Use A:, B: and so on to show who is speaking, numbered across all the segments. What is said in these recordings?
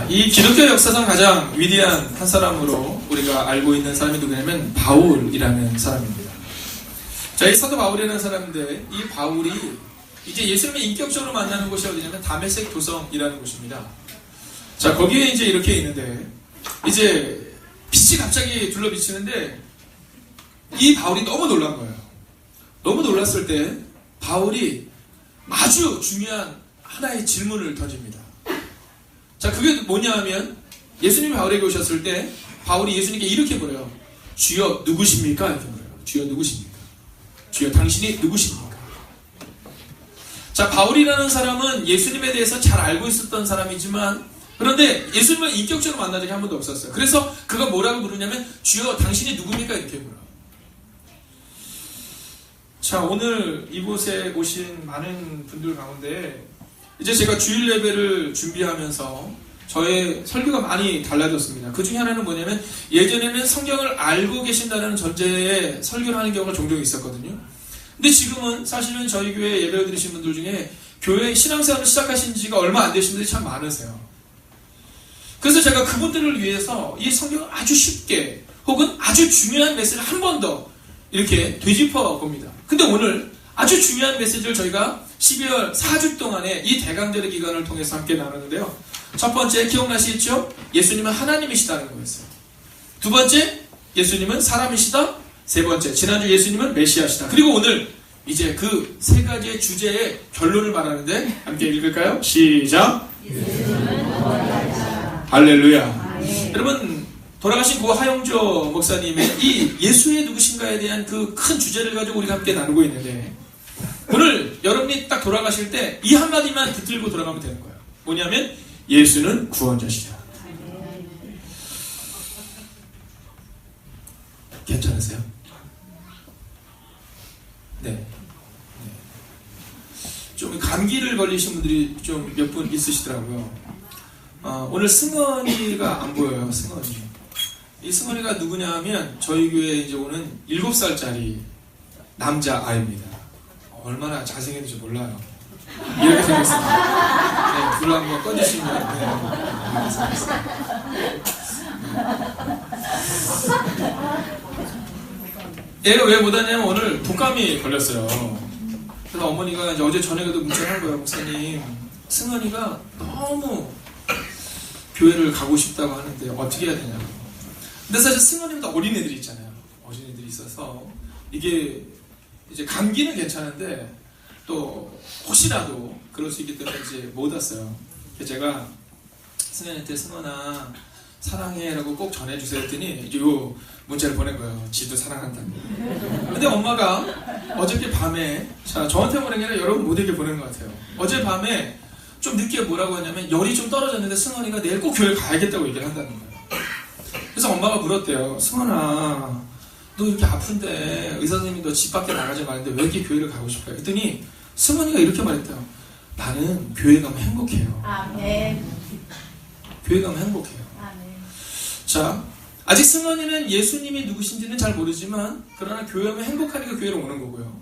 A: 이 기독교 역사상 가장 위대한 한 사람으로 우리가 알고 있는 사람이 누구냐면 바울이라는 사람입니다. 자, 이 사도 바울이라는 사람인데 이 바울이 이제 예수님을 인격적으로 만나는 곳이 어디냐면 다메섹 도성이라는 곳입니다. 자, 거기에 이제 이렇게 있는데 이제 빛이 갑자기 둘러비치는데 이 바울이 너무 놀란 거예요. 너무 놀랐을 때 바울이 아주 중요한 하나의 질문을 던집니다. 자, 그게 뭐냐 하면 예수님이 바울에게 오셨을 때 바울이 예수님께 이렇게 물어요. 주여 누구십니까? 이렇게 물어요. 주여 누구십니까? 주여 당신이 누구십니까? 자, 바울이라는 사람은 예수님에 대해서 잘 알고 있었던 사람이지만 그런데 예수님을 인격적으로 만난 적이 한 번도 없었어요. 그래서 그가 뭐라고 부르냐면 주여 당신이 누굽니까? 이렇게 물어요. 자, 오늘 이곳에 오신 많은 분들 가운데 이제 제가 주일 예배를 준비하면서 저의 설교가 많이 달라졌습니다. 그 중에 하나는 뭐냐면 예전에는 성경을 알고 계신다는 전제에 설교를 하는 경우가 종종 있었거든요. 근데 지금은 사실은 저희 교회 예배를 드리신 분들 중에 교회 신앙생활을 시작하신 지가 얼마 안 되신 분들이 참 많으세요. 그래서 제가 그분들을 위해서 이 성경을 아주 쉽게 혹은 아주 중요한 메시지를 한 번 더 이렇게 되짚어 봅니다. 근데 오늘 아주 중요한 메시지를 저희가 12월 4주 동안에 이 대강절의 기간을 통해서 함께 나누는데요. 첫 번째 기억나시겠죠? 예수님은 하나님이시다는 거였어요. 두 번째, 예수님은 사람이시다. 세 번째, 지난주 예수님은 메시아시다. 그리고 오늘 이제 그 세 가지의 주제의 결론을 말하는데 함께 읽을까요? 시작! 할렐루야. 여러분, 돌아가신 고 하영조 목사님의 이 예수의 누구신가에 대한 그 큰 주제를 가지고 우리가 함께 나누고 있는데 오늘 여러분이 딱 돌아가실 때 이 한마디만 붙들고 돌아가면 되는 거예요. 뭐냐면 예수는 구원자시다. 괜찮으세요? 네. 좀 감기를 걸리신 분들이 좀 몇 분 있으시더라고요. 오늘 승원이가 안 보여요. 승원이. 이 승원이가 누구냐 하면 저희 교회에 이제 오는 7살짜리 남자 아이입니다. 얼마나 잘생겼는지 몰라요. 이렇게 생겼습니다. 네, 불을 한번 꺼주시면 이렇게 생겼습니다. 얘가 왜 못 왔냐면 오늘 독감이 걸렸어요. 그래서 어머니가 이제 어제 저녁에도 문자를 한 거예요. 목사님, 승원이가 너무 교회를 가고 싶다고 하는데 어떻게 해야 되냐고. 근데 사실 승원이도 어린애들이 있잖아요. 어린애들이 있어서 이게 이제 감기는 괜찮은데 또 혹시라도 그럴 수 있기 때문에 이제 못 왔어요. 그래서 제가 승원이한테 승원아 사랑해 라고 꼭 전해주세요 했더니 이제 요 문자를 보낸 거예요. 지도 사랑한다고. 근데 엄마가 어저께 밤에 저한테 보낸 게 아니라 여러분 모두에게 보낸 것 같아요. 어제 밤에 좀 늦게 뭐라고 하냐면 열이 좀 떨어졌는데 승원이가 내일 꼭 교회 가야겠다고 얘기를 한다는 거예요. 그래서 엄마가 물었대요. 승원아 너 이렇게 아픈데 의사 선생님이 너 집 밖에 나가지 말는데 왜 이렇게 교회를 가고 싶어요? 그랬더니 승원이가 이렇게 말했대요. 나는 교회 가면 행복해요.
B: 아멘.
A: 교회 가면 행복해요.
B: 아멘.
A: 자, 아직 승원이는 예수님이 누구신지는 잘 모르지만 그러나 교회 오면 행복하니까 교회로 오는 거고요.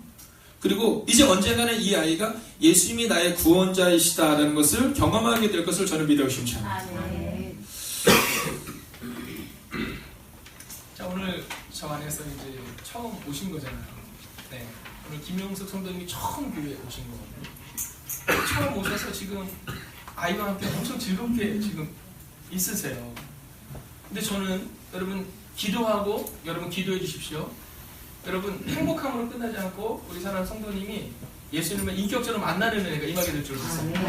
A: 그리고 이제 언젠가는 이 아이가 예수님이 나의 구원자이시다라는 것을 경험하게 될 것을 저는 믿어 의심치 않아요.
B: 아멘.
A: 자, 오늘 저 안에서 이제 처음 오신 거잖아요. 네. 오늘 김용석 성도님이 처음 교회에 오신 거거든요. 처음 오셔서 지금 아이와 함께 엄청 즐겁게 지금 있으세요. 근데 저는 여러분 기도하고 여러분 기도해 주십시오. 여러분 행복함으로 끝나지 않고 우리 사랑하는 성도님이 예수님을 인격적으로 만나는 은혜가 임하게 될 줄 믿습니다.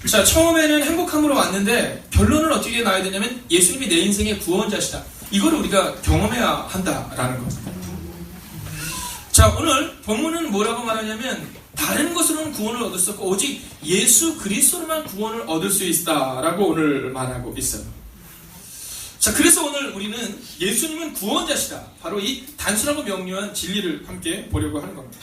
A: 자, 처음에는 행복함으로 왔는데 결론은 어떻게 나야 되냐면 예수님이 내 인생의 구원자시다. 이걸 우리가 경험해야 한다라는 겁니다. 자, 오늘 본문은 뭐라고 말하냐면 다른 것으로는 구원을 얻을 수 없고 오직 예수 그리스도로만 구원을 얻을 수 있다라고 오늘 말하고 있어요. 자, 그래서 오늘 우리는 예수님은 구원자시다. 바로 이 단순하고 명료한 진리를 함께 보려고 하는 겁니다.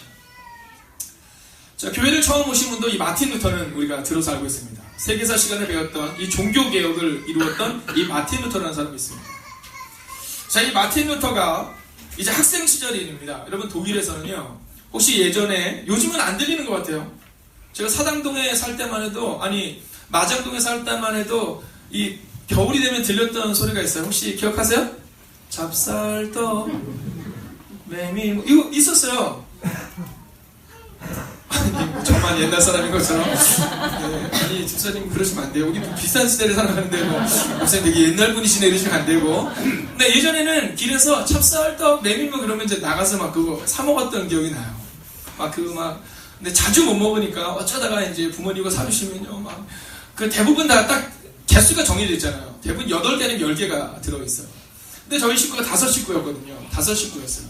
A: 자, 교회를 처음 오신 분도 이 마틴 루터는 우리가 들어서 알고 있습니다. 세계사 시간에 배웠던 이 종교개혁을 이루었던 이 마틴 루터라는 사람이 있습니다. 자, 이 마틴 루터가 이제 학생 시절입니다. 여러분 독일에서는요. 혹시 예전에 요즘은 안 들리는 것 같아요. 제가 사당동에 살 때만 해도 아니 마장동에 살 때만 해도 이 겨울이 되면 들렸던 소리가 있어요. 혹시 기억하세요? 찹쌀떡 매미 이거 있었어요. 아니, 정말 옛날 사람인 것처럼. 네, 아니 집사님 그러시면 안 돼요. 우리 비싼 시대를 살아가는데 목사님 되게 옛날 분이시네 이러시면 안 되고. 근데 예전에는 길에서 찹쌀떡 메밀묵 그러면 이제 나가서 막 그거 사 먹었던 기억이 나요. 근데 자주 못 먹으니까 어쩌다가 이제 부모님이 사주시면요 막 그 대부분 다 딱 개수가 정해져 있잖아요. 대부분 8개 아니면 10개가 들어있어요. 근데 저희 식구가 5식구였거든요. 5식구였어요.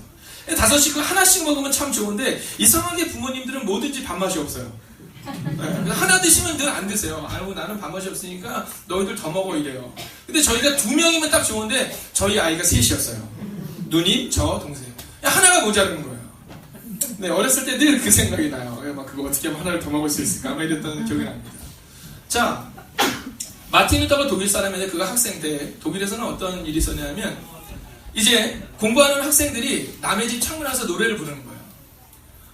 A: 5식구 하나씩 먹으면 참 좋은데 이상하게 부모님들은 뭐든지 밥맛이 없어요. 네, 하나 드시면 늘 안 드세요. 아유 나는 밥맛이 없으니까 너희들 더 먹어 이래요. 근데 저희가 2명이면 딱 좋은데 저희 아이가 3이었어요. 누님, 저, 동생. 하나가 모자르는 거예요. 네, 어렸을 때 늘 그 생각이 나요. 막 그거 어떻게 하면 하나를 더 먹을 수 있을까? 막 이랬던 기억이 납니다. 자, 마틴 루터가 독일 사람인데 그가 학생 때 독일에서는 어떤 일이 있었냐면 이제 공부하는 학생들이 남의 집 창문 앞에서 노래를 부르는 거예요.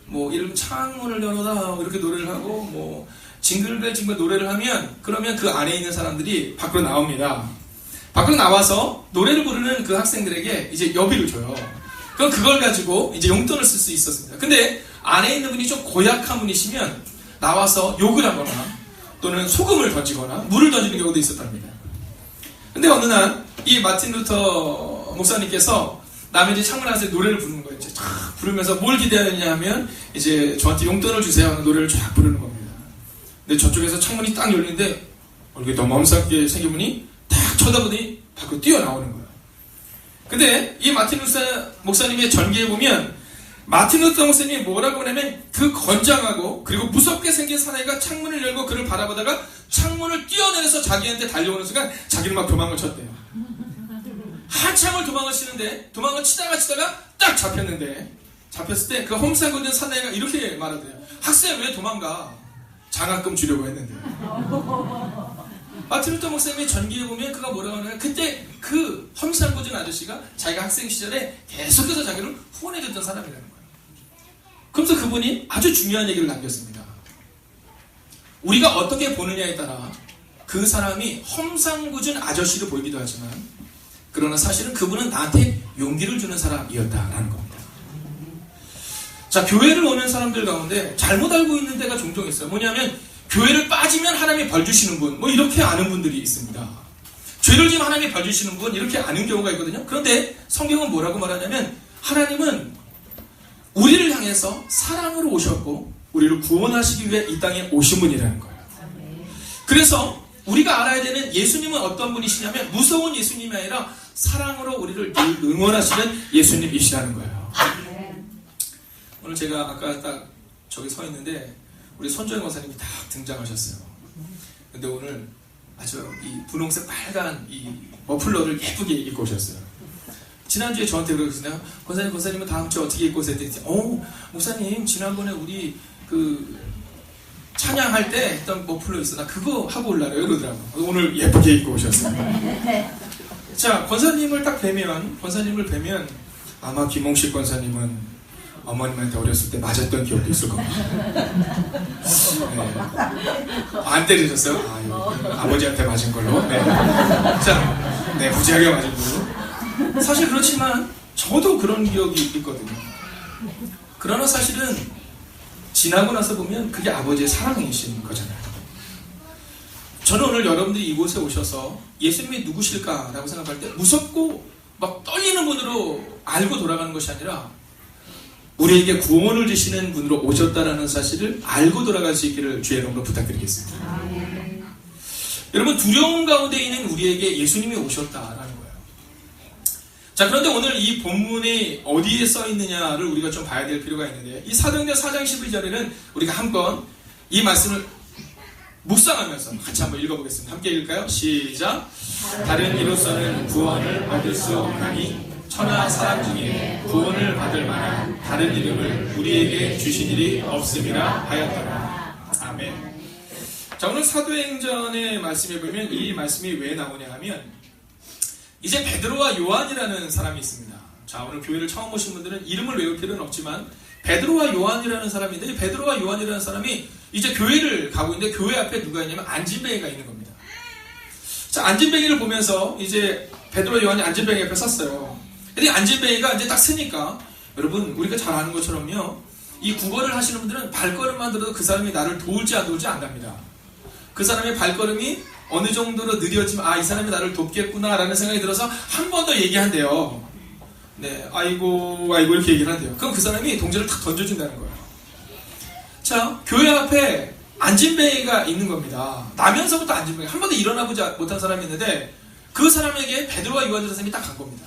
A: 뭐 이름 창문을 열어라 이렇게 노래를 하고 뭐 징글벨 징글 노래를 하면 그러면 그 안에 있는 사람들이 밖으로 나옵니다. 밖으로 나와서 노래를 부르는 그 학생들에게 이제 여비를 줘요. 그럼 그걸 가지고 이제 용돈을 쓸 수 있었습니다. 근데 안에 있는 분이 좀 고약한 분이시면 나와서 욕을 하거나 또는 소금을 던지거나 물을 던지는 경우도 있었답니다. 근데 어느 날 이 마틴 루터 목사님께서 남의 집 창문 앞에서 노래를 부르는 거예요. 이제 쫙 부르면서 뭘 기대하느냐 하면 이제 저한테 용돈을 주세요 하는 노래를 쫙 부르는 겁니다. 근데 저쪽에서 창문이 딱 열리는데 얼굴이 너무 엄살게 생긴 분이 딱 쳐다보더니 밖으로 뛰어나오는 거예요. 근데 이 마틴 루터 목사님의 전기에 보면 마틴 루터 목사님이 뭐라고 하냐면 그 건장하고 그리고 무섭게 생긴 사나이가 창문을 열고 그를 바라보다가 창문을 뛰어내려서 자기한테 달려오는 순간 자기는 막 도망을 쳤대요. 한참을 도망을 치는데 도망을 치다가 딱 잡혔는데 잡혔을 때 그 험상궂은 사나이가 이렇게 말하대요. 학생 왜 도망가? 장학금 주려고 했는데. 마틴 루터 목사님의 전기에 보면 그가 뭐라고 하냐면 그때 그 험상궂은 아저씨가 자기가 학생 시절에 계속해서 자기를 후원해줬던 사람이라는 거예요. 그러면서 그분이 아주 중요한 얘기를 남겼습니다. 우리가 어떻게 보느냐에 따라 그 사람이 험상궂은 아저씨로 보이기도 하지만 그러나 사실은 그분은 나한테 용기를 주는 사람이었다라는 겁니다. 자, 교회를 오는 사람들 가운데 잘못 알고 있는 데가 종종 있어요. 뭐냐면 교회를 빠지면 하나님이 벌 주시는 분, 뭐 이렇게 아는 분들이 있습니다. 죄를 지면 하나님이 벌 주시는 분 이렇게 아는 경우가 있거든요. 그런데 성경은 뭐라고 말하냐면 하나님은 우리를 향해서 사랑으로 오셨고 우리를 구원하시기 위해 이 땅에 오신 분이라는 거예요. 그래서 우리가 알아야 되는 예수님은 어떤 분이시냐면 무서운 예수님이 아니라 사랑으로 우리를 늘 응원하시는 예수님이시라는 거예요. 오늘 제가 아까 딱 저기 서 있는데 우리 손정희 권사님이 딱 등장하셨어요. 근데 오늘 아주 이 분홍색 빨간 이 머플러를 예쁘게 입고 오셨어요. 지난주에 저한테 그러셨어요. 권사님은 다음 주에 어떻게 입고 오세요? 했더니 목사님 지난번에 우리 그 찬양할 때 했던 머플러 있어. 나 그거 하고 올라래요. 이러더라고요. 오늘 예쁘게 입고 오셨어요. 자, 권사님을 뵈면 아마 김홍식 권사님은 어머님한테 어렸을 때 맞았던 기억도 있을 겁니다. 네. 안 때리셨어요? 아버지한테 맞은 걸로. 네. 자, 네, 무지하게 맞은 걸로. 사실 그렇지만 저도 그런 기억이 있거든요. 그러나 사실은 지나고 나서 보면 그게 아버지의 사랑이신 거잖아요. 저는 오늘 여러분들이 이곳에 오셔서 예수님이 누구실까라고 생각할 때 무섭고 막 떨리는 분으로 알고 돌아가는 것이 아니라 우리에게 구원을 주시는 분으로 오셨다라는 사실을 알고 돌아갈 수 있기를 주의 이름으로 부탁드리겠습니다. 여러분 두려움 가운데 있는 우리에게 예수님이 오셨다라는 거예요. 자, 그런데 오늘 이 본문이 어디에 써 있느냐를 우리가 좀 봐야 될 필요가 있는데 이 사도행전 4장 12절에는 우리가 한번 이 말씀을 묵상하면서 같이 한번 읽어보겠습니다. 함께 읽을까요? 시작. 다른 이로서는 구원을 받을 수 없나니 천하 사람 중에 구원을 받을 만한 다른 이름을 우리에게 주신 일이 없음이라 하였더라. 아멘. 자, 오늘 사도행전의 말씀에 보면 이 말씀이 왜 나오냐 하면 이제 베드로와 요한이라는 사람이 있습니다. 자, 오늘 교회를 처음 오신 분들은 이름을 외울 필요는 없지만 베드로와 요한이라는 사람인데 이 베드로와 요한이라는 사람이 이제 교회를 가고 있는데 교회 앞에 누가 있냐면 안진뱅이가 있는 겁니다. 자, 안진뱅이를 보면서 이제 베드로 요한이 안진뱅이 앞에 섰어요. 근데 안진뱅이가 이제 딱 서니까 여러분 우리가 잘 아는 것처럼요. 이 국어를 하시는 분들은 발걸음만 들어도 그 사람이 나를 도울지 안 도울지 안답니다. 그 사람의 발걸음이 어느 정도로 느려지면 이 사람이 나를 돕겠구나 라는 생각이 들어서 한 번 더 얘기한대요. 네, 아이고 이렇게 얘기를 한대요. 그럼 그 사람이 동전을 탁 던져준다는 거예요. 자, 교회 앞에 안진뱅이가 있는 겁니다. 나면서부터 안진뱅이 한 번도 일어나보지 못한 사람이 있는데 그 사람에게 베드로와 요한 선생님이 딱 간 겁니다.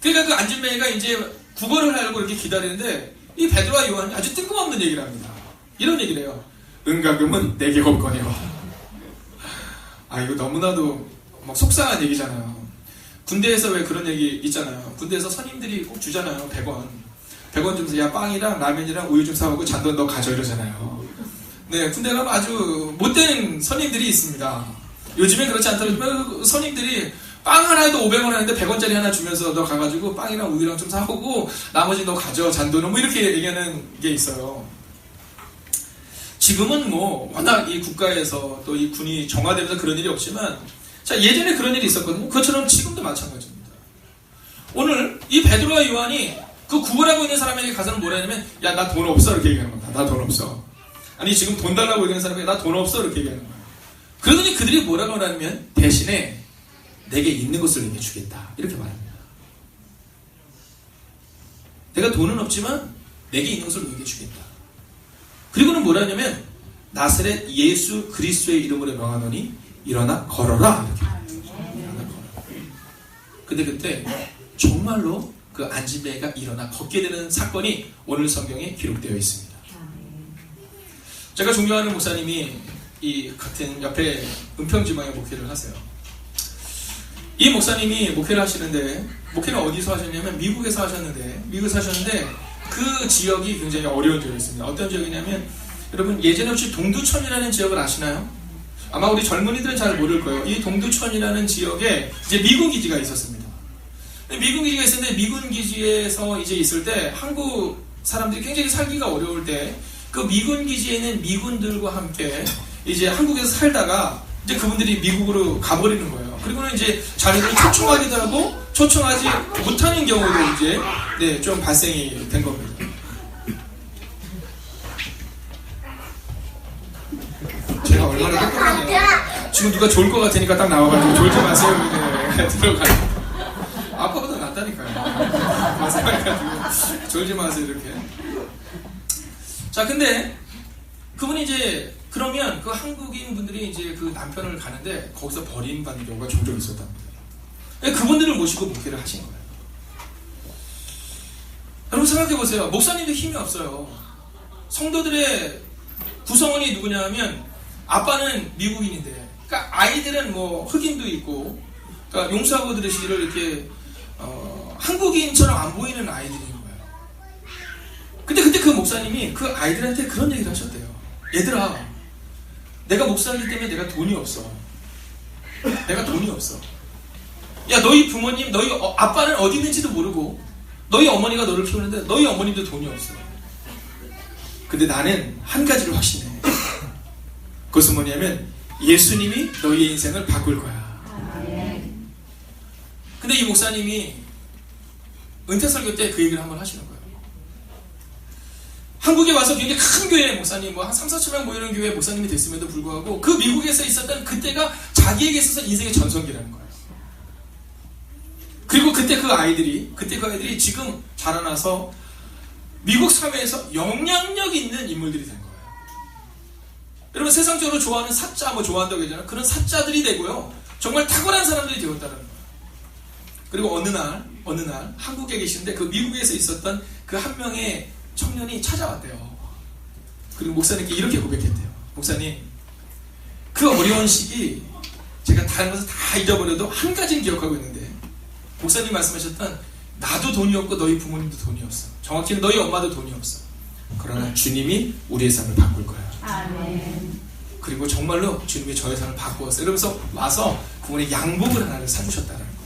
A: 그러니까 그 안진뱅이가 이제 국어를 하려고 이렇게 기다리는데 이 베드로와 요한이 아주 뜬금없는 얘기를 합니다. 이런 얘기를 해요. 은가금은 내게 없거니와. 이거 너무나도 막 속상한 얘기잖아요. 군대에서 왜 그런 얘기 있잖아요. 군대에서 선임들이 꼭 주잖아요. 100원 주면서 야 빵이랑 라면이랑 우유 좀 사오고 잔돈 너 가져 이러잖아요. 네, 군대 가면 아주 못된 선임들이 있습니다. 요즘엔 그렇지 않다면 선임들이 빵 하나에도 500원 하는데 100원짜리 하나 주면서 너 가가지고 빵이랑 우유랑 좀 사오고 나머지 너 가져 잔돈은 뭐 이렇게 얘기하는 게 있어요. 지금은 뭐 워낙 이 국가에서 또 이 군이 정화되면서 그런 일이 없지만 자, 예전에 그런 일이 있었거든요. 그것처럼 지금도 마찬가지입니다. 오늘 이 베드로와 요한이 그 구걸하고 있는 사람에게 가서는 뭐라 하냐면 야, 나 돈 없어 이렇게 얘기하는 겁니다. 나 돈 없어. 아니 지금 돈 달라고 얘기하는 사람에게 나 돈 없어 이렇게 얘기하는 거예요. 그러더니 그들이 뭐라고 하냐면 대신에 내게 있는 것을 내게 주겠다 이렇게 말합니다. 내가 돈은 없지만 내게 있는 것을 내게 주겠다. 그리고는 뭐라 하냐면 나사렛 예수 그리스도의 이름으로 명하노니 일어나 걸어라 이렇게. 일어나 걸어라. 근데 그때 정말로 그 안진뱅이가 일어나 걷게 되는 사건이 오늘 성경에 기록되어 있습니다. 제가 존경하는 목사님이 이 같은 옆에 은평지방에 목회를 하세요. 이 목사님이 목회를 하시는데 목회는 어디서 하셨냐면 미국에서 하셨는데 그 지역이 굉장히 어려운 지역이었습니다. 어떤 지역이냐면 여러분 예전에 혹시 동두천이라는 지역을 아시나요? 아마 우리 젊은이들은 잘 모를 거예요. 이 동두천이라는 지역에 이제 미군 기지가 있었습니다. 미군 기지가 있었는데 미군 기지에서 이제 있을 때 한국 사람들이 굉장히 살기가 어려울 때 그 미군 기지에 있는 미군들과 함께 이제 한국에서 살다가 이제 그분들이 미국으로 가버리는 거예요. 그리고는 이제 자기들을 초청하기도 하고 초청하지 못하는 경우도 이제 네, 좀 발생이 된 겁니다. 제가 얼마나 똑똑하냐. 지금 누가 졸 것 같으니까 딱 나와가지고 졸지 마세요. 이렇게 들어가요. 아빠보다 낫다니까요. 생각해가지고 졸지 마세요 이렇게. 자, 근데 그분이 이제 그러면 그 한국인 분들이 이제 그 남편을 가는데 거기서 버림받는 경우가 종종 있었답니다. 그분들을 모시고 목회를 하신 거예요. 여러분 생각해보세요. 목사님도 힘이 없어요. 성도들의 구성원이 누구냐 하면 아빠는 미국인인데 그러니까 아이들은 뭐 흑인도 있고 그러니까 용수하고 들으시기를 이렇게 한국인처럼 안 보이는 아이들인 거예요. 근데 그때 그 목사님이 그 아이들한테 그런 얘기를 하셨대요. 얘들아, 내가 목사이기 때문에 내가 돈이 없어. 내가 돈이 없어. 야, 너희 부모님, 너희 아빠는 어디 있는지도 모르고 너희 어머니가 너를 키우는데 너희 어머님도 돈이 없어. 근데 나는 한 가지를 확신해. 그것은 뭐냐면 예수님이 너희의 인생을 바꿀 거야. 근데 이 목사님이 은퇴설교 때 그 얘기를 한번 하시는 거예요. 한국에 와서 굉장히 큰 교회 목사님, 뭐 한 3, 4천 명 모이는 교회 목사님이 됐음에도 불구하고 그 미국에서 있었던 그때가 자기에게 있어서 인생의 전성기라는 거예요. 그리고 그때 그 아이들이 지금 자라나서 미국 사회에서 영향력 있는 인물들이 된 거예요. 여러분 세상적으로 좋아하는 사자, 뭐 좋아한다고 하잖아요. 그런 사자들이 되고요. 정말 탁월한 사람들이 되었다는 거예요. 그리고 어느 날 한국에 계신데 그 미국에서 있었던 그 한 명의 청년이 찾아왔대요. 그리고 목사님께 이렇게 고백했대요. 목사님, 그 어려운 시기 제가 다른 것을 다 잊어버려도 한 가지는 기억하고 있는데 목사님 말씀하셨던 나도 돈이 없고 너희 부모님도 돈이 없어. 정확히는 너희 엄마도 돈이 없어. 그러나 주님이 우리의 삶을 바꿀 거야. 아멘. 그리고 정말로 주님이 저의 삶을 바꾸었어요. 이러면서 와서 그분의 양복을 하나를 사주셨다는 거예요.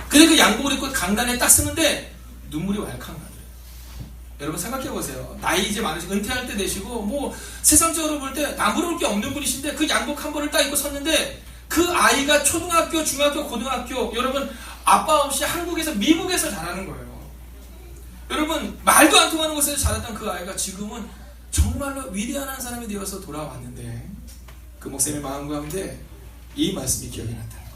A: 근데 그 양복을 입고 강단에 딱 쓰는데 눈물이 왈칵 나더래요. 여러분 생각해 보세요. 나이 이제 많으시고 은퇴할 때 되시고 뭐 세상적으로 볼 때 나무러울 게 없는 분이신데 그 양복 한 벌을 딱 입고 섰는데 그 아이가 초등학교, 중학교, 고등학교 여러분 아빠 없이 한국에서 미국에서 자라는 거예요. 여러분 말도 안 통하는 곳에서 자랐던 그 아이가 지금은 정말로 위대한 한 사람이 되어서 돌아왔는데 그 목사님의 마음 가운데 이 말씀이 기억이 났다는 거예요.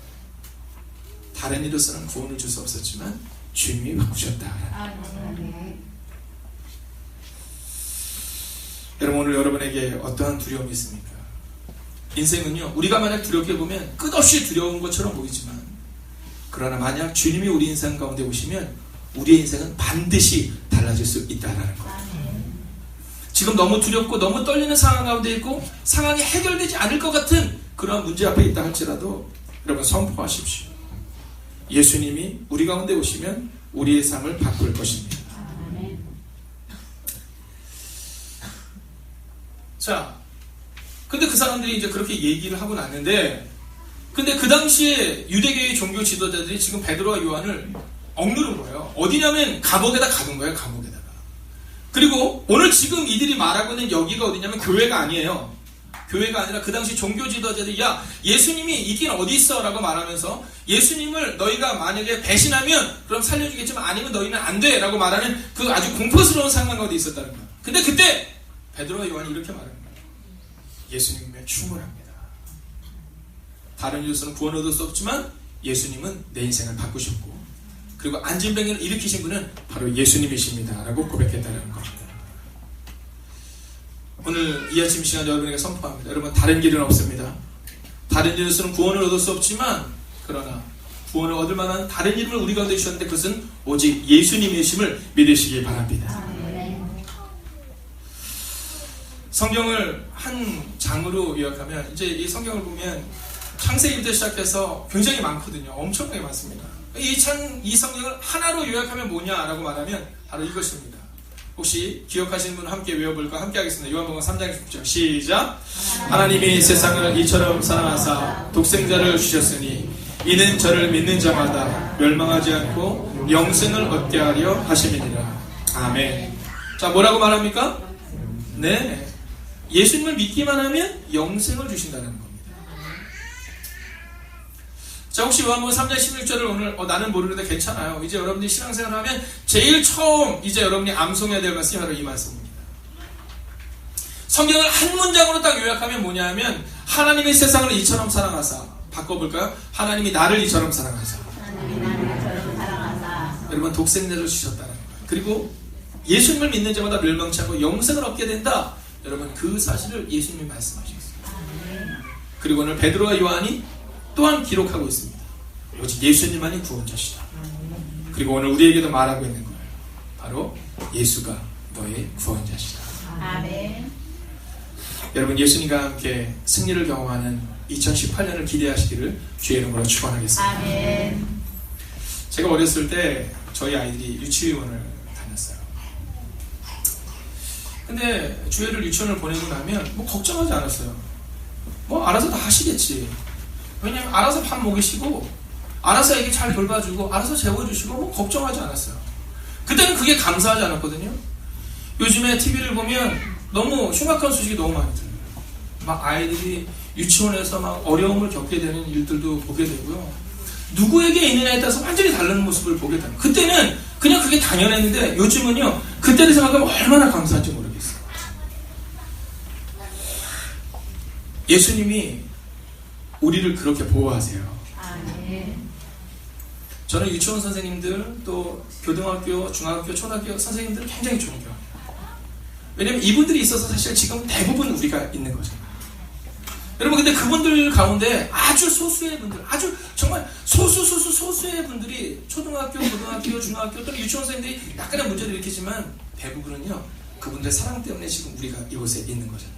A: 다른 이로서는 구원을 줄 수 없었지만 주님이 바꾸셨다. 여러분 오늘 여러분에게 어떠한 두려움이 있습니까? 인생은요 우리가 만약 두렵게 보면 끝없이 두려운 것처럼 보이지만 그러나 만약 주님이 우리 인생 가운데 오시면 우리의 인생은 반드시 달라질 수 있다는 거예요. 지금 너무 두렵고 너무 떨리는 상황 가운데 있고 상황이 해결되지 않을 것 같은 그런 문제 앞에 있다 할지라도 여러분 선포하십시오. 예수님이 우리 가운데 오시면 우리의 삶을 바꿀 것입니다. 자, 근데 그 사람들이 이제 그렇게 얘기를 하고 났는데 근데 그 당시에 유대교의 종교 지도자들이 지금 베드로와 요한을 억누른 거예요. 어디냐면 감옥에다 가둔 거예요. 감옥에다가. 그리고 오늘 지금 이들이 말하고 있는 여기가 어디냐면 교회가 아니에요. 교회가 아니라 그 당시 종교 지도자들이 야 예수님이 있긴 어디 있어 라고 말하면서 예수님을 너희가 만약에 배신하면 그럼 살려주겠지만 아니면 너희는 안 돼 라고 말하는 그 아주 공포스러운 상황 가운데 있었다는 거예요. 근데 그때 베드로와 요한이 이렇게 말하는 거예요. 예수님에 충분합니다. 다른 이로서는 구원 얻을 수 없지만 예수님은 내 인생을 바꾸셨고 그리고 안진병을 일으키신 분은 바로 예수님이십니다 라고 고백했다는 겁니다. 오늘 이 아침 시간 여러분에게 선포합니다. 여러분 다른 길은 없습니다. 다른 이로서는 구원을 얻을 수 없지만 그러나 구원을 얻을 만한 다른 이름을 우리 가운데 주셨는데 그것은 오직 예수님이심을 믿으시기 바랍니다. 성경을 한 장으로 요약하면 이제 이 성경을 보면 창세기부터 시작해서 굉장히 많거든요. 엄청나게 많습니다. 이 성경을 하나로 요약하면 뭐냐라고 말하면 바로 이것입니다. 혹시 기억하시는 분 함께 외워볼까? 함께 하겠습니다. 요한복음 3장 6절 시작. 하나님이 세상을 이처럼 사랑하사 독생자를 주셨으니 이는 저를 믿는 자마다 멸망하지 않고 영생을 얻게 하려 하심이니라. 아멘. 자, 뭐라고 말합니까? 네, 예수님을 믿기만 하면 영생을 주신다는 겁니다. 자, 혹시 요한복음 3장 16절을 오늘 나는 모르는데 괜찮아요. 이제 여러분들이 신앙생활을 하면 제일 처음 이제 여러분이 암송해야 될 말씀이 바로 이 말씀입니다. 성경을 한 문장으로 딱 요약하면 뭐냐면 하나님이 세상을 이처럼 사랑하사, 바꿔볼까요? 하나님이 나를 이처럼 사랑하사, 여러분 독생자를 주셨다는 거예요. 그리고 예수님을 믿는 자마다 멸망치 않고 영생을 얻게 된다. 여러분 그 사실을 예수님이 말씀하셨어요. 그리고 오늘 베드로와 요한이 또한 기록하고 있습니다. 오직 예수님만이 구원자시다. 그리고 오늘 우리에게도 말하고 있는 거예요. 바로 예수가 너의 구원자시다.
B: 아멘.
A: 여러분 예수님과 함께 승리를 경험하는 2018년을 기대하시기를 주의 이름으로 축원하겠습니다.
B: 아멘.
A: 제가 어렸을 때 저희 아이들이 유치원을 다녔어요. 근데 주일을 유치원을 보내고 나면 뭐 걱정하지 않았어요. 뭐 알아서 다 하시겠지. 왜냐면 알아서 밥 먹이시고 알아서 애기 잘 돌봐주고 알아서 재워주시고 뭐 걱정하지 않았어요. 그때는 그게 감사하지 않았거든요. 요즘에 TV를 보면 너무 흉악한 소식이 너무 많이 들려요. 막 아이들이 유치원에서 막 어려움을 겪게 되는 일들도 보게 되고요. 누구에게 있느냐에 따라서 완전히 다른 모습을 보게 됩니다. 그때는 그냥 그게 당연했는데 요즘은요. 그때를 생각하면 얼마나 감사한지 모르겠어요. 예수님이 우리를 그렇게 보호하세요.
B: 아멘.
A: 저는 유치원 선생님들 또 고등학교, 중학교, 초등학교 선생님들을 굉장히 존경합니다. 왜냐면 이분들이 있어서 사실 지금 대부분 우리가 있는 거잖아요. 여러분 근데 그분들 가운데 아주 소수의 분들, 아주 정말 소수의 분들이 초등학교, 고등학교, 중학교 또는 유치원 선생님들이 약간의 문제를 일으키지만 대부분은요 그분들의 사랑 때문에 지금 우리가 이곳에 있는 거잖아요.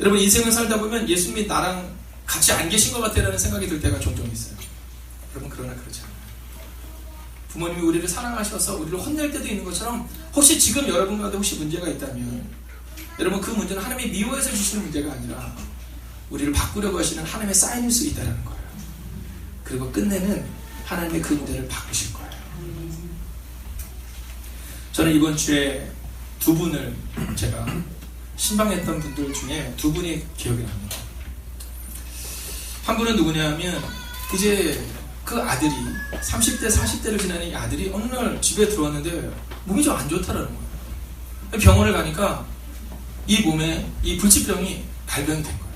A: 여러분 인생을 살다 보면 예수님이 나랑 같이 안 계신 것 같다라는 생각이 들 때가 종종 있어요. 여러분 그러나 그렇지 않아요. 부모님이 우리를 사랑하셔서 우리를 혼낼 때도 있는 것처럼 혹시 지금 여러분 가운데 혹시 문제가 있다면 여러분 그 문제는 하나님이 미워해서 주시는 문제가 아니라 우리를 바꾸려고 하시는 하나님의 사인일 수 있다는 거예요. 그리고 끝내는 하나님의 그 문제를 바꾸실 거예요. 저는 이번 주에 두 분을 제가 신방했던 분들 중에 두 분이 기억이 납니다. 한 분은 누구냐면 이제 그 아들이 30대 40대를 지나는 이 아들이 어느 날 집에 들어왔는데 몸이 좀 안 좋다라는 거예요. 병원을 가니까 이 몸에 이 불치병이 발병이 된 거예요.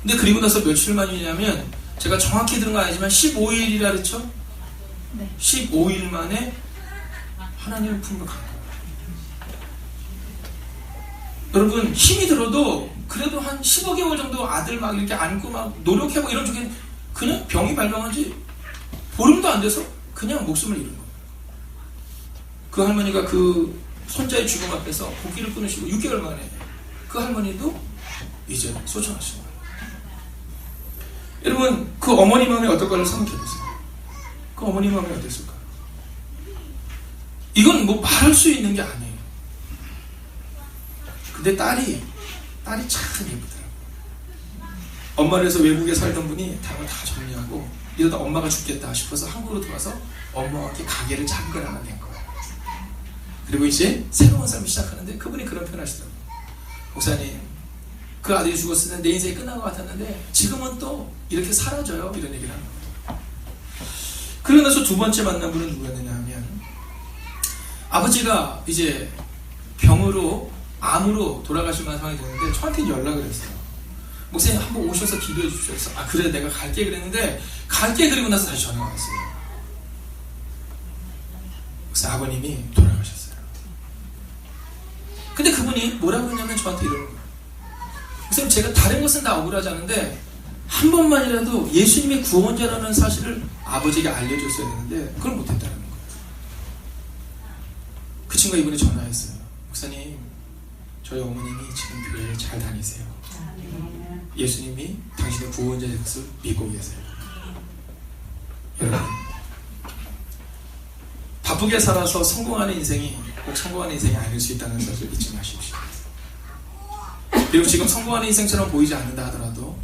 A: 근데 그리고 나서 며칠 만이냐면 제가 정확히 들은 건 아니지만 15일이라 그랬죠?
B: 네.
A: 15일 만에 하나님의 품으로 간 거예요. 여러분 힘이 들어도 그래도 한 15개월 정도 아들 막 이렇게 안고 막 노력하고 이런 쪽에 그냥 병이 발병한 지 보름도 안 돼서 그냥 목숨을 잃은 거예요. 그 할머니가 그 손자의 죽음 앞에서 고기를 끊으시고 6개월 만에 그 할머니도 이제 소천하신 거예요. 여러분 그 어머니 마음이 어떨까를 생각해보세요. 그 어머니 마음이 어땠을까요? 이건 뭐 말할 수 있는 게 아니에요. 근데 딸이 참 예쁘더라고요. 엄마를 해서 외국에 살던 분이 다 정리하고 이러다 엄마가 죽겠다 싶어서 한국으로 들어와서 엄마와 함께 가게를 작은 걸 하나 낸 거예요. 그리고 이제 새로운 삶을 시작하는데 그분이 그런 표현 하시더라고요. 목사님, 그 아들이 죽었을 때 내 인생이 끝난 것 같았는데 지금은 또 이렇게 사라져요. 이런 얘기를 하는 거예요. 그러고 나서 두 번째 만난 분은 누구였느냐 하면 아버지가 이제 병으로 암으로 돌아가실 만한 상황이 됐는데 저한테 연락을 했어요. 목사님 한번 오셔서 기도해 주십시오. 그래서 아 그래 내가 갈게 그랬는데 갈게 그리고 나서 다시 전화가 왔어요. 그래서 아버님이 돌아가셨어요. 근데 그분이 뭐라고 했냐면 저한테 이러는 거예요. 목사님 제가 다른 것은 다 억울하지 않은데 한 번만이라도 예수님이 구원자라는 사실을 아버지에게 알려줬어야 되는데 그걸 못했다는 거예요. 그 친구가 이번에 전화했어요. 목사님 저희 어머님이 지금 교회에 잘 다니세요. 예수님이 당신의 구원자의 것을 믿고 계세요. 여러분 바쁘게 살아서 성공하는 인생이 꼭 성공하는 인생이 아닐 수 있다는 것을 잊지 마십시오. 그리고 지금 성공하는 인생처럼 보이지 않는다 하더라도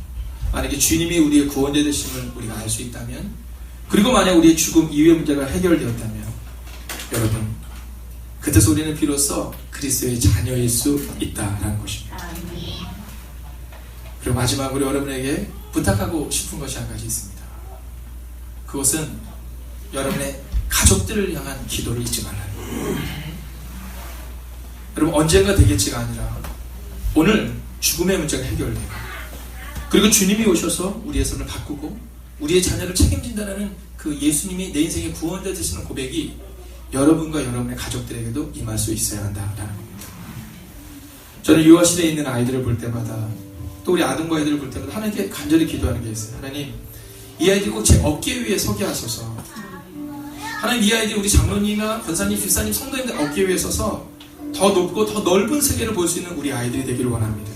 A: 만약에 주님이 우리의 구원자 되심을 우리가 알 수 있다면 그리고 만약 우리의 죽음 이후의 문제가 해결되었다면 여러분 그때서 우리는 비로소 그리스도의 자녀일 수 있다라는 것입니다. 그리고 마지막으로 여러분에게 부탁하고 싶은 것이 한 가지 있습니다. 그것은 여러분의 가족들을 향한 기도를 잊지 말라는 거예요. 여러분 언젠가 되겠지가 아니라 오늘 죽음의 문제가 해결되고 그리고 주님이 오셔서 우리의 삶을 바꾸고 우리의 자녀를 책임진다는 그 예수님이 내 인생의 구원자 되시는 고백이 여러분과 여러분의 가족들에게도 임할 수 있어야 한다라는 겁니다. 저는 유아실에 있는 아이들을 볼 때마다 또 우리 아동과 아이들을 볼 때마다 하나님께 간절히 기도하는 게 있어요. 하나님 이 아이들이 꼭 제 어깨 위에 서게 하소서. 하나님 이 아이들이 우리 장로님이나 권사님, 집사님, 성도님들 어깨 위에 서서 더 높고 더 넓은 세계를 볼 수 있는 우리 아이들이 되기를 원합니다.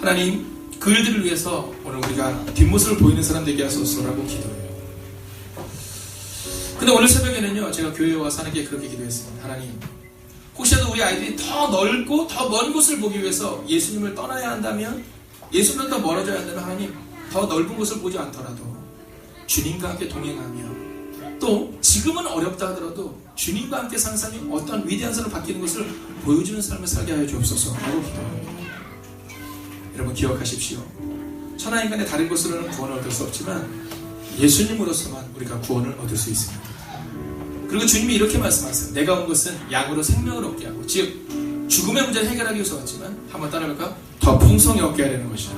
A: 하나님 그 일들을 위해서 오늘 우리가 뒷모습을 보이는 사람 되게 하소서라고 기도해요. 근데 오늘 새벽에는요 제가 교회에 와서 하나님께 그렇게 기도했습니다. 하나님 혹시라도 우리 아이들이 더 넓고 더 먼 곳을 보기 위해서 예수님을 떠나야 한다면 예수님을 더 멀어져야 한다면 하나님 더 넓은 곳을 보지 않더라도 주님과 함께 동행하며 또 지금은 어렵다 하더라도 주님과 함께 상상이 어떤 위대한 삶을 바뀌는 것을 보여주는 삶을 살게 하여 주옵소서 하고 기도합니다. 여러분 기억하십시오. 천하인간의 다른 것으로는 구원을 얻을 수 없지만 예수님으로서만 우리가 구원을 얻을 수 있습니다. 그리고 주님이 이렇게 말씀하세요. 내가 온 것은 양으로 생명을 얻게 하고 즉 죽음의 문제를 해결하기 위해서 왔지만 한번 따라할까? 더 풍성히 얻게 하려는 것이다.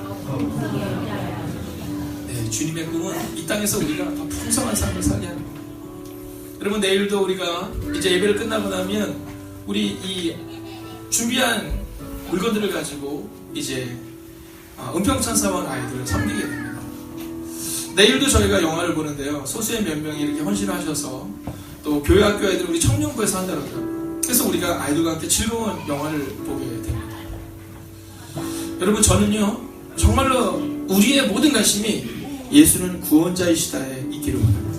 A: 네, 주님의 꿈은 이 땅에서 우리가 더 풍성한 삶을 살게 하는 겁니다. 여러분 내일도 우리가 이제 예배를 끝나고 나면 우리 이 준비한 물건들을 가지고 이제 은평천사원 아이들을 섬기게 됩니다. 내일도 저희가 영화를 보는데요. 소수의 몇 명이 이렇게 헌신하셔서 또 교회학교 아이들 우리 청년부에서 한다고요. 그래서 우리가 아이들과 함께 즐거운 영화를 보게 됩니다. 여러분 저는요 정말로 우리의 모든 관심이 예수는 구원자이시다에 있기를 원합니다.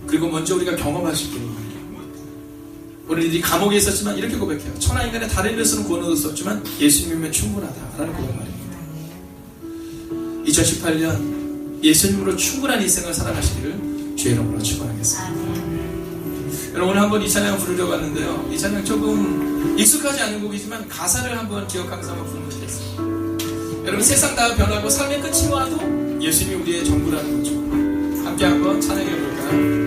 A: 그리고 먼저 우리가 경험할 수 있기를 원합니다. 우리들이 감옥에 있었지만 이렇게 고백해요. 천하인간의 다른 일에서는 구원을 얻을 수 없지만 예수님이면 충분하다라는 고백 말입니다. 2018년 예수님으로 충분한 인생을 살아가시기를 주의 이름으로 축원하겠습니다. 여러분 오늘 한번 이 찬양 부르려고 하는데요. 이 찬양 조금 익숙하지 않은 곡이지만 가사를 한번 기억하면서 한번 부르면 되겠습니다. 여러분 세상 다 변하고 삶의 끝이 와도 예수님이 우리의 전부라는 거죠. 함께 한번 찬양해 볼까요?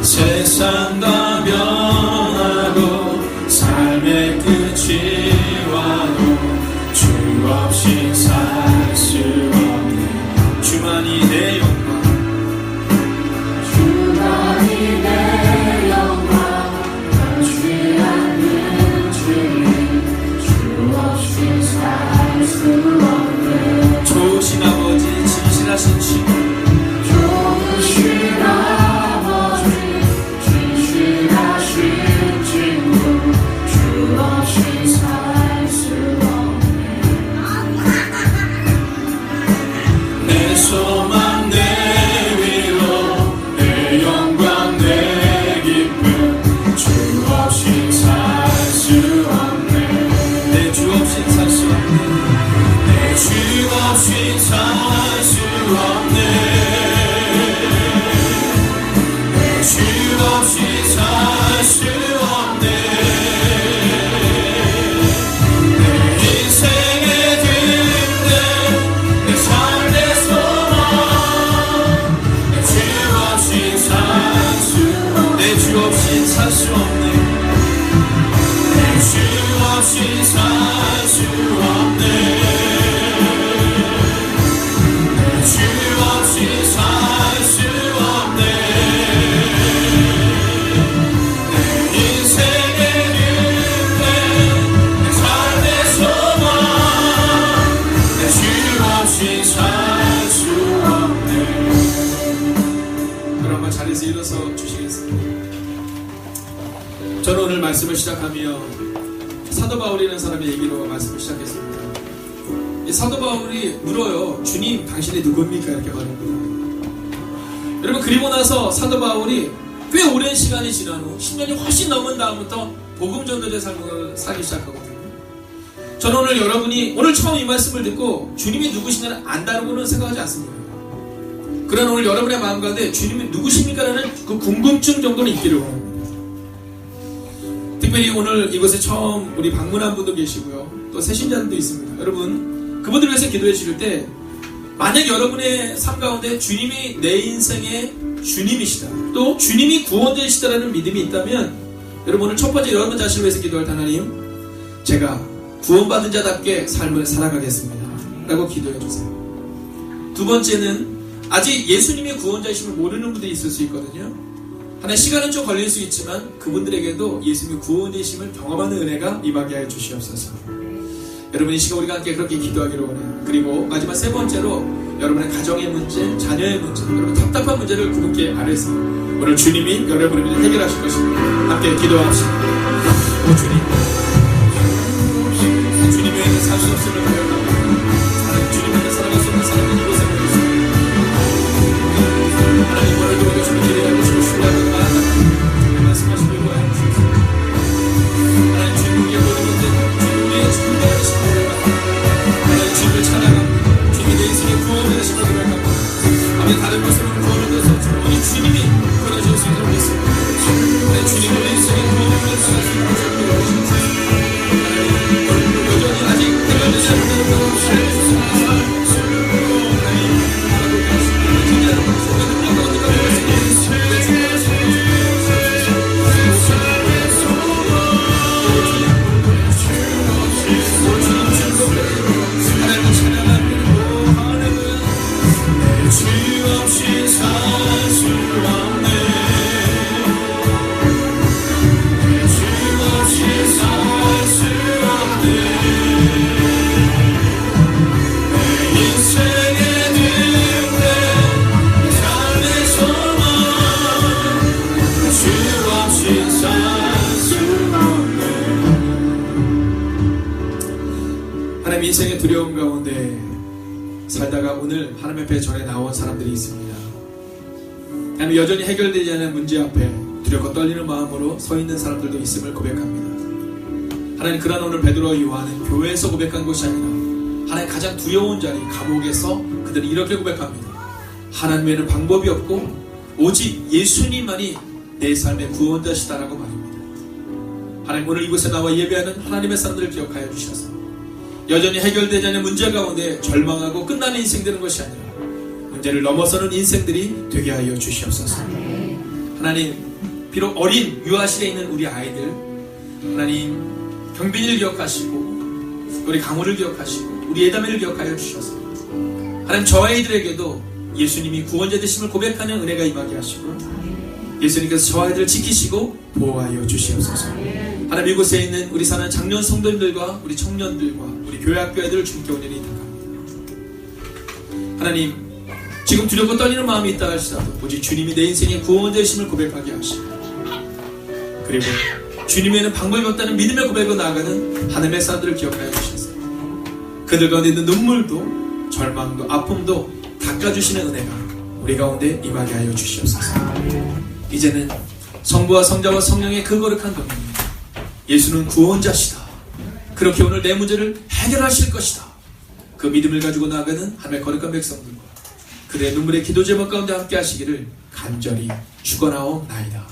A: 세상 다 변하고 삶의 끝이 와도 주 없이 살 수 없는 주만이 내 영광
B: 주만이 내 영광 변치 않는 주님 주 없이 살 수 없는
A: 좋으신 아버지 진실하신 친구
B: 좋으신 아버지 진실하신 친구 주 없이 살 수 없는
A: 내 소망 내 위로 내 영광 내 기쁨 주 없이 살 수 없네 내 주 없이 살 수 없네 내 주 없이 살 수 없네 내 주 없이 살 수 없네 내 인생의 든든 내 삶의 소망 내 주 없이 살 수 내 주 없이 살 수 없네 내 주 없이 살 수 없네 내 주 없이 살 수 없네 내 인생의 든든 내 삶의 소망 내 주 없이 살 수 없네 그럼 한번 자리에서 일어서 주시겠습니다. 저는 오늘 말씀을 시작하며 사도 바울이라는 사람의 얘기로 말씀을 시작했습니다. 이 사도 바울이 물어요. 주님 당신이 누굽니까? 이렇게 말합니다. 여러분 그리고 나서 사도 바울이 꽤 오랜 시간이 지난 후 10년이 훨씬 넘은 다음부터 복음 전도자의 삶을 살기 시작하거든요. 저는 오늘 여러분이 오늘 처음 이 말씀을 듣고 주님이 누구신가를 안다고는 생각하지 않습니다. 그러나 오늘 여러분의 마음 가운데 주님이 누구십니까? 라는 그 궁금증 정도는 있기를 원합니다. 특별히 오늘 이곳에 처음 우리 방문한 분도 계시고요. 또 새신자들도 있습니다. 여러분 그분들 위해서 기도해 주실 때 만약 여러분의 삶 가운데 주님이 내 인생의 주님이시다 또 주님이 구원자이시다라는 믿음이 있다면 여러분 오늘 첫 번째 여러분 자신을 위해서 기도할 하나님 제가 구원받은 자답게 삶을 살아가겠습니다 라고 기도해 주세요. 두 번째는 아직 예수님의 구원자이심을 모르는 분들이 있을 수 있거든요. 하나 시간은 좀 걸릴 수 있지만 그분들에게도 예수님의 구원이심을 경험하는 은혜가 임하게 하여 주시옵소서. 여러분 이 시간 우리가 함께 그렇게 기도하기로 원해요. 그리고 마지막 세 번째로 여러분의 가정의 문제, 자녀의 문제, 여러분 답답한 문제를 그분께 아뢰서 오늘 주님이 여러분을 위해 해결하실 것입니다. 함께 기도합시다. 오 주님, 주님 외에는 살 수 없음을 고백합니다. 하나님 주님 외에 살아갈 수 없는 사람은 이곳에 모였습니다. 하나님 오늘도 우리가 주님 기대하고 주님 신뢰하고 말씀하시는 거야. 하나님 주님께 모든 문제, 주님의 준비하신 거야. 하나님 주님을 찬양합니다. 주님이 내 인생의 구원을 되시고 고백합니다. 아멘. 다른 것으로는 구원을 돼서 오직 주님이 구원해 주실 수 있도록 했습니다. 하나님 주님이 내 인생의 구원을 위해서 살 수 있도록 해주십시오. 하나님 여전히 아직 해결되지 않는 것을 살려주십시오. 하나님 하나님 진짜 생각을 하고 어디가 하나님 인생의 두려움 가운데 살다가 오늘 하나님 앞에 전에 나온 사람들이 있습니다. 하나님 여전히 해결되지 않은 문제 앞에 두렵고 떨리는 마음으로 서 있는 사람들도 있음을 고백합니다. 하나님 그러나 오늘 베드로와 요한은 교회에서 고백한 것이 아니라 하나님 가장 두려운 자리 감옥에서 그들은 이렇게 고백합니다.
C: 하나님 외에는 방법이 없고 오직 예수님만이 내 삶의 구원자시다라고 말합니다. 하나님, 오늘 이곳에 나와 예배하는 하나님의 사람들을 기억하여 주셔서 여전히 해결되지 않는 문제 가운데 절망하고 끝나는 인생 되는 것이 아니라 문제를 넘어서는 인생들이 되게 하여 주시옵소서. 하나님, 비록 어린 유아실에 있는 우리 아이들, 하나님 경빈이를 기억하시고 우리 강호를 기억하시고 우리 예담이를 기억하여 주셔서 하나님 저 아이들에게도 예수님이 구원자 되심을 고백하는 은혜가 임하게 하시고 예수님께서 저 아이들을 지키시고 보호하여 주시옵소서. 하나님, 이곳에 있는 우리 사는 장년 성도님들과 우리 청년들과 우리 교회학교 애들을 주님께 온전히 부탁합니다. 하나님, 지금 두렵고 떨리는 마음이 있다 할지라도 오직 주님이 내 인생의 구원자 되심을 고백하게 하시고 그리고 주님에는 방법이 없다는 믿음의 고백으로 나아가는 하나님의 사람들을 기억하여 주셔서 그들 가운데 있는 눈물도 절망도 아픔도 닦아주시는 은혜가 우리 가운데 임하게 하여 주시옵소서. 이제는 성부와 성자와 성령의 그 거룩한 동행, 예수는 구원자시다, 그렇게 오늘 내 문제를 해결하실 것이다, 그 믿음을 가지고 나아가는 하나님의 거룩한 백성들과 그들의 눈물의 기도 제목 가운데 함께 하시기를 간절히 축원하옵나이다.